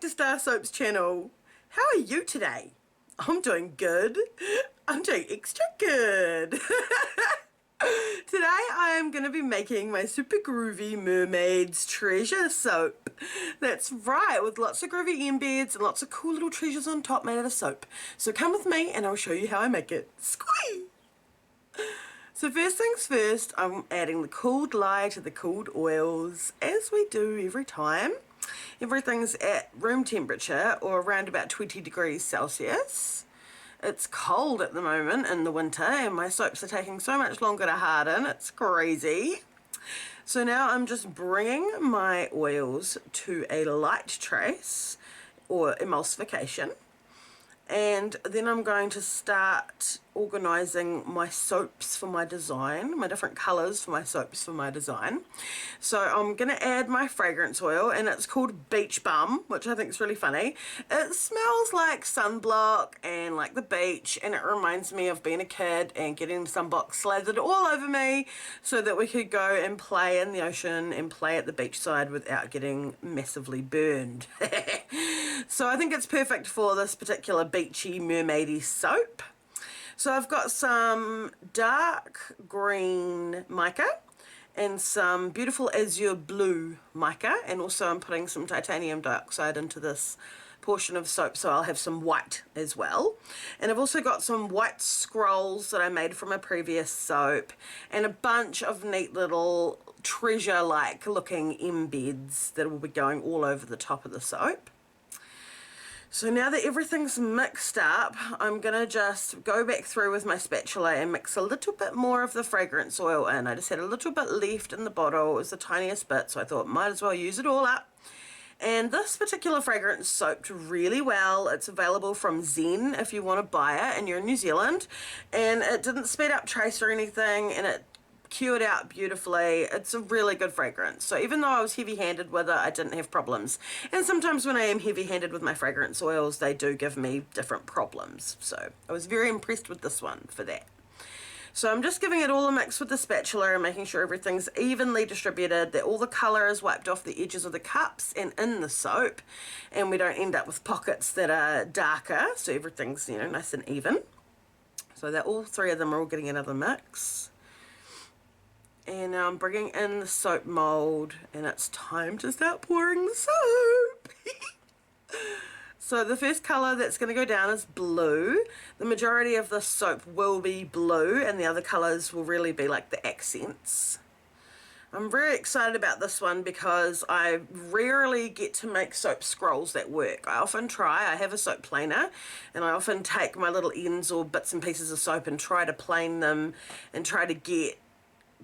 back to StarrSoap's channel. How are you today? I'm doing good. I'm doing extra good. Today I am going to be making my super groovy Mermaids Treasure soap. That's right, with lots of groovy embeds and lots of cool little treasures on top made out of soap. So come with me and I'll show you how I make it. Squee! So first things first, I'm adding the cooled lye to the cooled oils, as we do every time. Everything's at room temperature, or around about 20 degrees Celsius. It's cold at the moment in the winter, and my soaps are taking so much longer to harden, it's crazy. So now I'm just bringing my oils to a light trace, or emulsification. And then I'm going to start organising my soaps for my design, my different colours for my soaps for my design. So I'm going to add my fragrance oil, and it's called Beach Bum, which I think is really funny. It smells like sunblock and like the beach, and it reminds me of being a kid and getting sunblock slathered all over me so that we could go and play in the ocean and play at the beachside without getting massively burned. So I think it's perfect for this particular beachy mermaidy soap. So I've got some dark green mica and some beautiful azure blue mica, and also I'm putting some titanium dioxide into this portion of soap, so I'll have some white as well. And I've also got some white scrolls that I made from a previous soap, and a bunch of neat little treasure-like looking embeds that will be going all over the top of the soap. So now that everything's mixed up, I'm going to just go back through with my spatula and mix a little bit more of the fragrance oil in. I just had a little bit left in the bottle. It was the tiniest bit, so I thought might as well use it all up. And this particular fragrance soaked really well. It's available from Zen if you want to buy it and you're in New Zealand. And it didn't speed up trace or anything, and it cured out beautifully. It's a really good fragrance. So even though I was heavy-handed with it, I didn't have problems. And sometimes when I am heavy-handed with my fragrance oils, they do give me different problems. So I was very impressed with this one for that. So I'm just giving it all a mix with the spatula and making sure everything's evenly distributed, that all the colour is wiped off the edges of the cups and in the soap, and we don't end up with pockets that are darker, so everything's, you know, nice and even. So that all three of them are all getting another mix. And now I'm bringing in the soap mould, and it's time to start pouring the soap. So the first colour that's going to go down is blue. The majority of the soap will be blue, and the other colours will really be like the accents. I'm very excited about this one because I rarely get to make soap scrolls that work. I often try. I have a soap planer, and I often take my little ends or bits and pieces of soap and try to plane them and try to get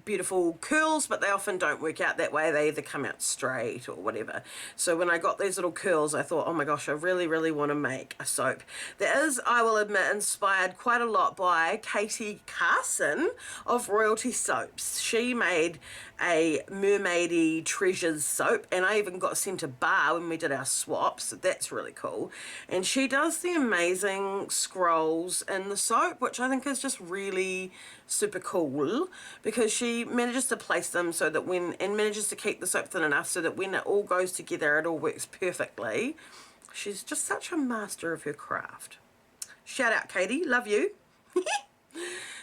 beautiful curls, but they often don't work out that way. They either come out straight or whatever. So when I got these little curls, I thought, oh my gosh, I really want to make a soap that is, I will admit, inspired quite a lot by Katie Carson of Royalty Soaps. She made a mermaidy treasures soap, and I even got sent a bar when we did our swaps, so that's really cool. And she does the amazing scrolls in the soap, which I think is just really super cool, because she manages to place them so that and manages to keep the soap thin enough so that when it all goes together, it all works perfectly. She's just such a master of her craft. Shout out, Katie, love you.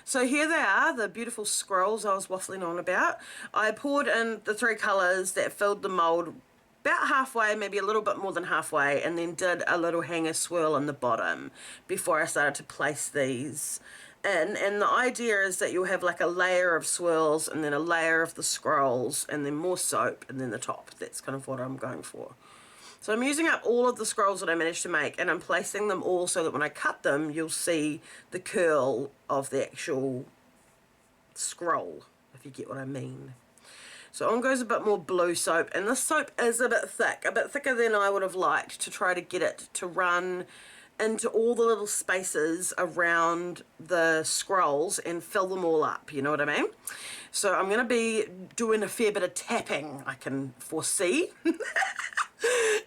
So here they are, the beautiful scrolls I was waffling on about. I poured in the three colours that filled the mould about halfway, maybe a little bit more than halfway, and then did a little hanger swirl in the bottom before I started to place these in. And the idea is that you'll have like a layer of swirls and then a layer of the scrolls and then more soap and then the top. That's kind of what I'm going for. So I'm using up all of the scrolls that I managed to make, and I'm placing them all so that when I cut them, you'll see the curl of the actual scroll, if you get what I mean. So on goes a bit more blue soap, and this soap is a bit thicker than I would have liked, to try to get it to run into all the little spaces around the scrolls and fill them all up, you know what I mean? So I'm going to be doing a fair bit of tapping, I can foresee,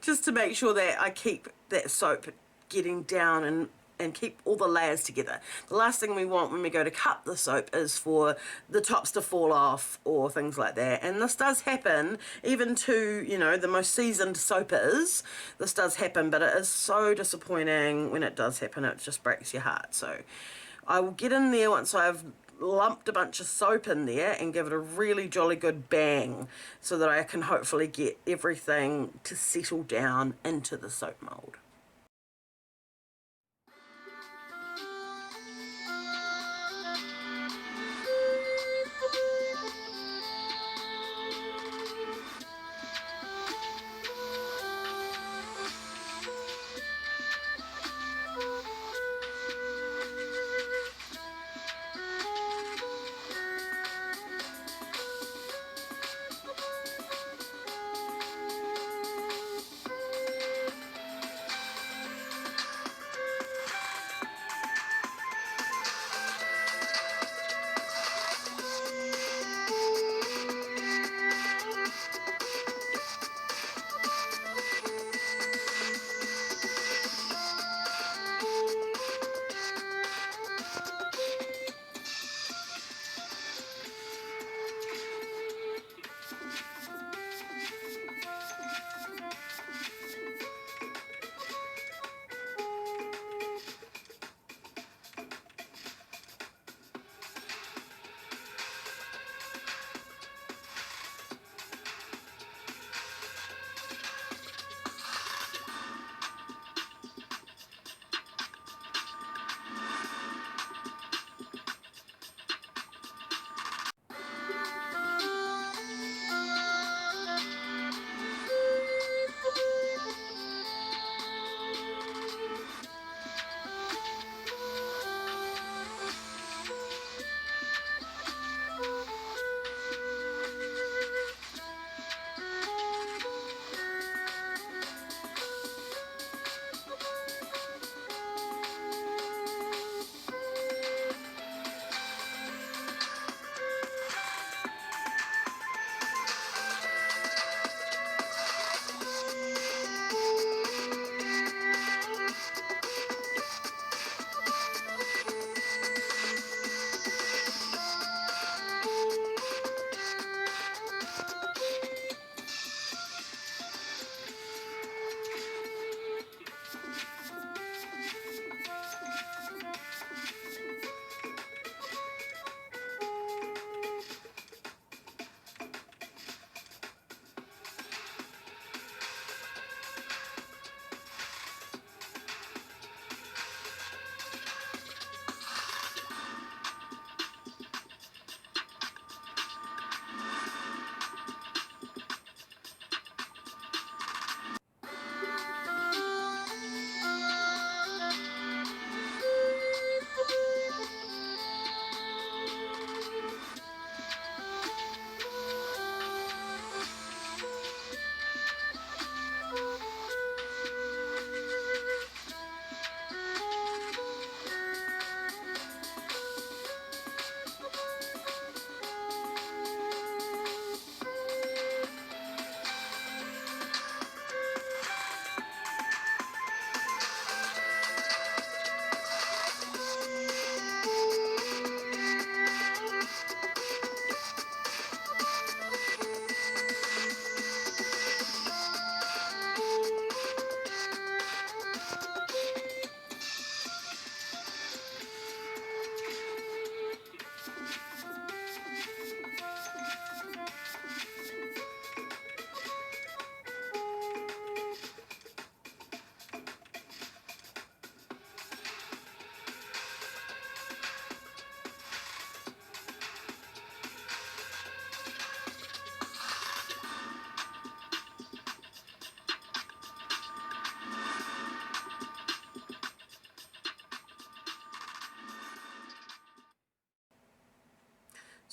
just to make sure that I keep that soap getting down and and keep all the layers together. The last thing we want when we go to cut the soap is for the tops to fall off or things like that. And this does happen even to, you know, the most seasoned soapers. This does happen, but it is so disappointing when it does happen. It just breaks your heart. So I will get in there once I've lumped a bunch of soap in there and give it a really jolly good bang so that I can hopefully get everything to settle down into the soap mould.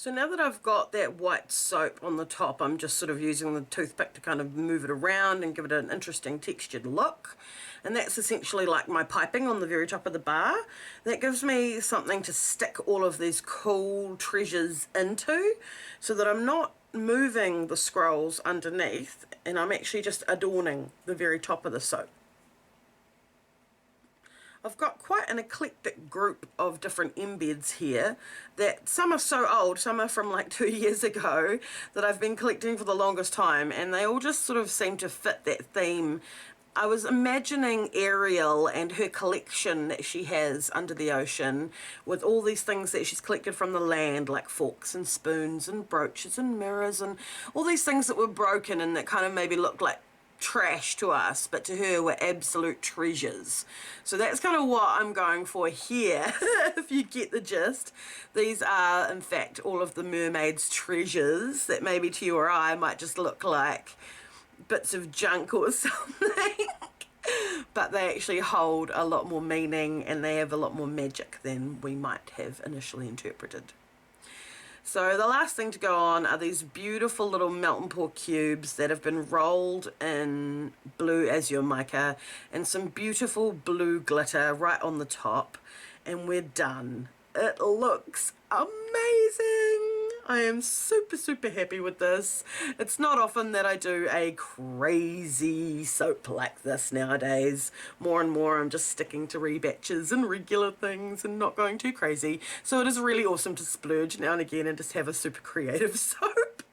So now that I've got that white soap on the top, I'm just sort of using the toothpick to kind of move it around and give it an interesting textured look. And that's essentially like my piping on the very top of the bar. That gives me something to stick all of these cool treasures into so that I'm not moving the scrolls underneath and I'm actually just adorning the very top of the soap. I've got quite an eclectic group of different embeds here that some are so old, some are from like 2 years ago, that I've been collecting for the longest time, and they all just sort of seem to fit that theme. I was imagining Ariel and her collection that she has under the ocean with all these things that she's collected from the land, like forks and spoons and brooches and mirrors and all these things that were broken and that kind of maybe looked like trash to us, but to her were absolute treasures. So that's kind of what I'm going for here, if you get the gist. These are, in fact, all of the Mermaids Treasures that maybe to you or I might just look like bits of junk or something. But they actually hold a lot more meaning and they have a lot more magic than we might have initially interpreted. So the last thing to go on are these beautiful little melt and pour cubes that have been rolled in blue azure mica and some beautiful blue glitter right on the top, and we're done. It looks amazing. I am super, super happy with this. It's not often that I do a crazy soap like this nowadays. More and more I'm just sticking to rebatches and regular things and not going too crazy. So it is really awesome to splurge now and again and just have a super creative soap.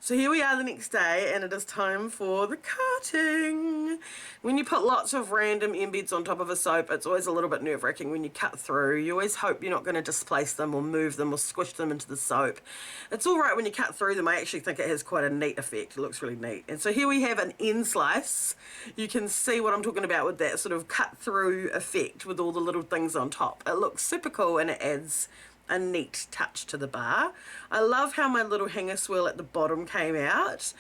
So here we are the next day, and it is time for the cutting. When you put lots of random embeds on top of a soap, it's always a little bit nerve-wracking when you cut through. You always hope you're not going to displace them or move them or squish them into the soap. It's all right when you cut through them. I actually think it has quite a neat effect. It looks really neat. And so here we have an end slice. You can see what I'm talking about with that sort of cut through effect with all the little things on top. It looks super cool and it adds a neat touch to the bar. I love how my little hanger swirl at the bottom came out,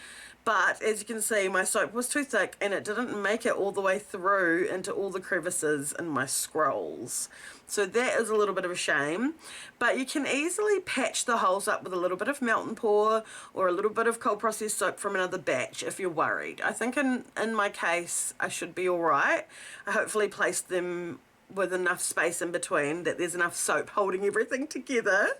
but as you can see my soap was too thick and it didn't make it all the way through into all the crevices in my scrolls. So that is a little bit of a shame, but you can easily patch the holes up with a little bit of melt and pour or a little bit of cold processed soap from another batch if you're worried. I think in my case I should be alright. I hopefully placed them with enough space in between that there's enough soap holding everything together.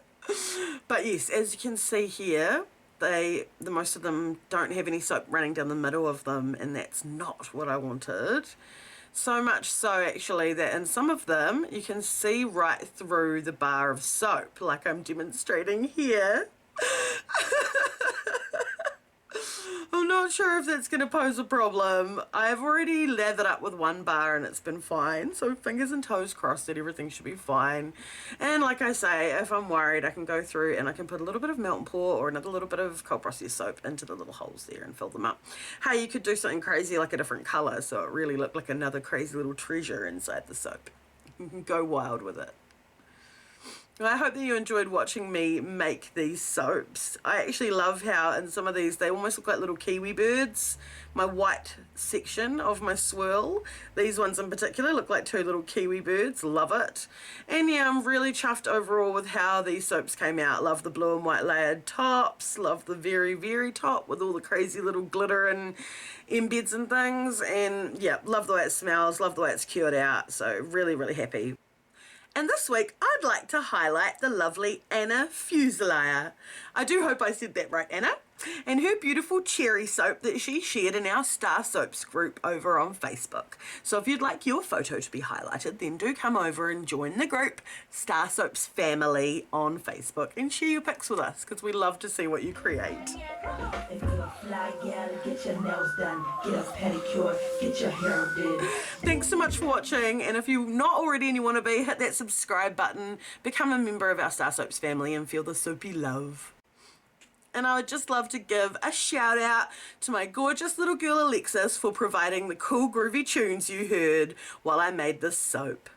But yes, as you can see here, the most of them don't have any soap running down the middle of them, and that's not what I wanted. So much so actually that in some of them you can see right through the bar of soap, like I'm demonstrating here. I'm not sure if that's going to pose a problem. I've already lathered up with one bar and it's been fine, so fingers and toes crossed that everything should be fine. And like I say, if I'm worried, I can go through and I can put a little bit of melt and pour or another little bit of cold processed soap into the little holes there and fill them up. Hey, you could do something crazy like a different colour so it really looked like another crazy little treasure inside the soap. You can go wild with it. I hope that you enjoyed watching me make these soaps. I actually love how in some of these they almost look like little kiwi birds. My white section of my swirl, these ones in particular look like two little kiwi birds. Love it. And yeah, I'm really chuffed overall with how these soaps came out. Love the blue and white layered tops. Love the very, very top with all the crazy little glitter and embeds and things. And yeah, love the way it smells. Love the way it's cured out. So really, really happy. And this week, I'd like to highlight the lovely Anna Fuselier. I do hope I said that right, Anna. And her beautiful cherry soap that she shared in our StarrSoaps group over on Facebook. So if you'd like your photo to be highlighted, then do come over and join the group StarrSoaps Family on Facebook and share your pics with us because we love to see what you create. Thanks so much for watching, and if you're not already and you want to be, hit that subscribe button, become a member of our StarrSoaps family and feel the soapy love. And I would just love to give a shout out to my gorgeous little girl Alexis for providing the cool groovy tunes you heard while I made this soap.